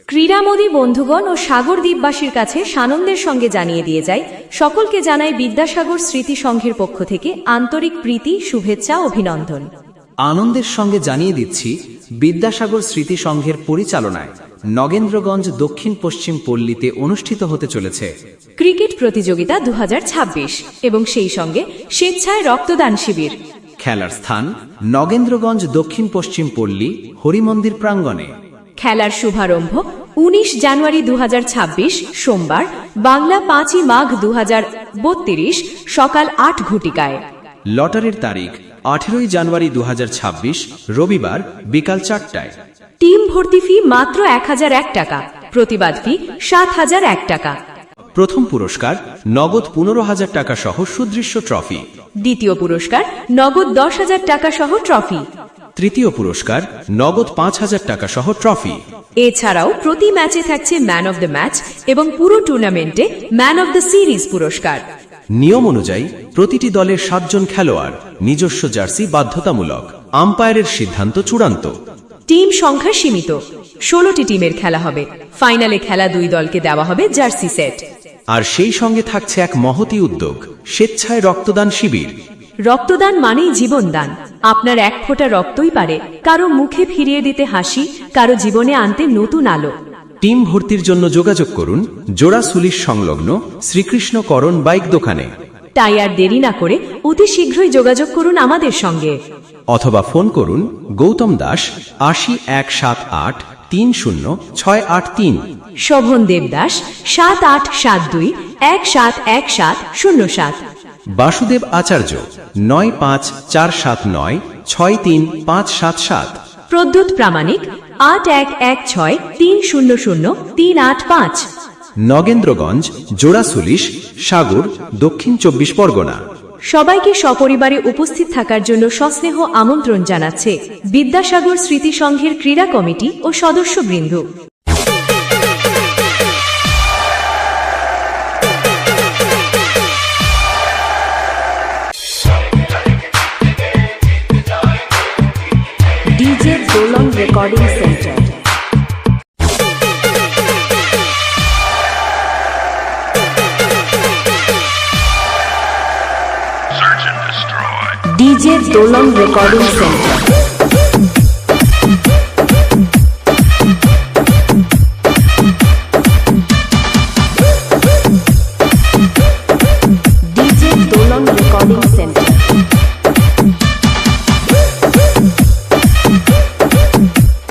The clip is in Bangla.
ক্রীড়ামোদী বন্ধুগণ ও সাগর দ্বীপবাসীর কাছে সানন্দের সঙ্গে জানিয়ে দিয়ে যায়, সকলকে জানাই বিদ্যাসাগর স্মৃতি সংঘের পক্ষ থেকে আন্তরিক প্রীতি, শুভেচ্ছা, অভিনন্দন। আনন্দের সঙ্গে জানিয়ে দিচ্ছি, বিদ্যাসাগর স্মৃতি সংঘের পরিচালনায় নগেন্দ্রগঞ্জ দক্ষিণ পশ্চিম পল্লীতে অনুষ্ঠিত হতে চলেছে ক্রিকেট প্রতিযোগিতা 2026 এবং সেই সঙ্গে স্বেচ্ছায় রক্তদান শিবির। খেলার স্থান নগেন্দ্রগঞ্জ দক্ষিণ পশ্চিম পল্লী হরিমন্দির প্রাঙ্গণে। খেলার শুভারম্ভ 19 জানুয়ারি 2026 সোমবার, বাংলা 5ই মাঘ 2032 সকাল 8 ঘটিকায়। লটারির তারিখ 18 জানুয়ারি 2026 রবিবার বিকাল 4টায়। টিম ভর্তি ফি মাত্র 1001 টাকা, প্রতিবাদ ফি 7001 টাকা। প্রথম পুরস্কার নগদ 15,000 টাকা সহ সুদৃশ্য ট্রফি। দ্বিতীয় পুরস্কার নগদ 10,000 টাকা সহ ট্রফি। তৃতীয় পুরস্কার নগদ 5,000 টাকা সহ ট্রফি। এছাড়াও প্রতি ম্যাচে থাকছে ম্যান অব দ্য ম্যাচ এবং পুরো টুর্নামেন্টে ম্যান অব দ্য সিরিজ পুরস্কার। নিয়ম অনুযায়ী প্রতিটি দলের 7 জন খেলোয়াড়, নিজস্ব জার্সি বাধ্যতামূলক, আম্পায়ারের সিদ্ধান্ত চূড়ান্ত। টিম সংখ্যা সীমিত, 16টি টিমের খেলা হবে। ফাইনালে খেলা 2 দলকে দেওয়া হবে জার্সি সেট। আর সেই সঙ্গে থাকছে এক মহতী উদ্যোগ, স্বেচ্ছায় রক্তদান শিবির। রক্তদান মানেই জীবনদান। আপনার এক ফোঁটা রক্তই পারে কারো মুখে ফিরিয়ে দিতে হাসি, কারো জীবনে আনতে নতুন আলো। টিম ভর্তির জন্য যোগাযোগ করুন জোড়া সুলিশ সংলগ্ন শ্রীকৃষ্ণ করণ বাইক দোকানে। তাই আর দেরি না করে অতি শীঘ্রই যোগাযোগ করুন আমাদের সঙ্গে, অথবা ফোন করুন গৌতম দাস 80178 30 683, শোভন দেবদাস 7872 171707, বাসুদেব আচার্য 95479 63577, প্রদ্যুৎ প্রামাণিক 8116 300 385। নগেন্দ্রগঞ্জ জোড়া সুলিশ সাগর দক্ষিণ 24 পরগনা। সবাইকে সপরিবারে উপস্থিত থাকার জন্য সস্নেহ আমন্ত্রণ জানাচ্ছে বিদ্যাসাগর স্মৃতি সংঘের ক্রীড়া কমিটি ও সদস্যবৃন্দ। ডিজে দোলন রেকর্ডিং সেন্টার, ডিজে দোলন রেকর্ডিং সেন্টার।